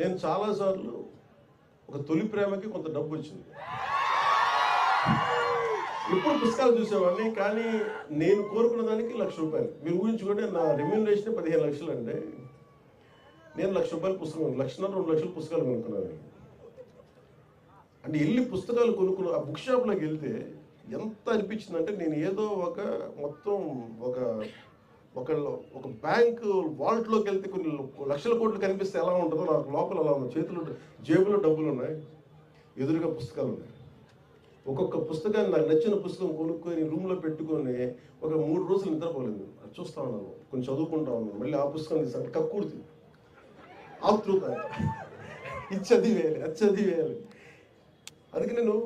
నేను చాలాసార్లు ఒక తొలి ప్రేమకి కొంత డబ్బు వచ్చింది. ఎప్పుడు పుస్తకాలు చూసేవాడిని, కానీ నేను కోరుకున్న దానికి ₹1,00,000. మీరు ఊహించుకుంటే నా రెమ్యూనరేషన్ 15 లక్షలు అంటే నేను ₹1,00,000 పుస్తకం, 1,00,000 2 లక్షల పుస్తకాలు కొనుక్కున్నాను. అంటే వెళ్ళి పుస్తకాలు కొనుక్కున్న ఆ బుక్ షాప్లోకి వెళ్తే ఎంత అనిపించిందంటే, నేను ఏదో మొత్తం ఒక ఒక బ్యాంక్ వాలెట్లోకి వెళ్తే కొన్ని లక్షల కోట్లు కనిపిస్తే ఎలా ఉంటుందో నాకు లోపల అలా ఉంది. చేతులు జేబులో డబ్బులు ఉన్నాయి, ఎదురుగా పుస్తకాలు ఉన్నాయి. ఒక్కొక్క పుస్తకాన్ని నాకు నచ్చిన పుస్తకం కొనుక్కొని రూమ్లో పెట్టుకొని ఒక 3 రోజులు నిద్రపోలేదు. అది చూస్తా ఉన్నాను, కొంచెం చదువుకుంటా ఉన్నాను, మళ్ళీ ఆ పుస్తకం తీసాను, కక్కుర్తి ఆతృత, ఇది చదివేయాలి, అది చదివేయాలి. అందుకే నేను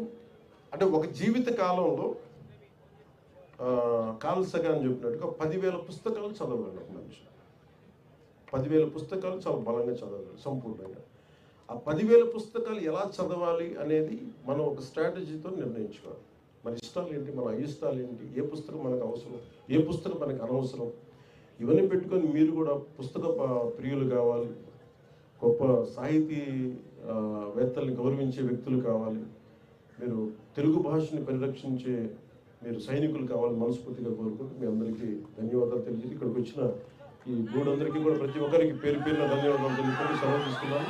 అంటే ఒక జీవిత కాలంలో కార్ల్ సగాన్ చెప్పినట్టుగా 10,000 పుస్తకాలు చదవగలను ఒక మనిషి. 10,000 పుస్తకాలు చాలా బలంగా చదవగలరు సంపూర్ణంగా. ఆ 10,000 పుస్తకాలు ఎలా చదవాలి అనేది మనం ఒక స్ట్రాటజీతో నిర్ణయించుకోవాలి. మన ఇష్టాలు ఏంటి, మన అయిష్టాలు ఏంటి, ఏ పుస్తకం మనకు అవసరం, ఏ పుస్తకం మనకు అనవసరం, ఇవన్నీ పెట్టుకొని మీరు కూడా పుస్తక ప్రియులు కావాలి, గొప్ప సాహితీ వేత్తల్ని గౌరవించే వ్యక్తులు కావాలి, మీరు తెలుగు భాషని పరిరక్షించే మీరు సైనికులు కావాలని మనస్ఫూర్తిగా కోరుకుంటూ మీ అందరికీ ధన్యవాదాలు తెలియజేసి, ఇక్కడికి వచ్చిన ఈ 300 కూడా ప్రతి ఒక్కరికి పేరు పేరున ధన్యవాదాలు తెలుపుకుంటూ సెలవు తీసుకున్నాను.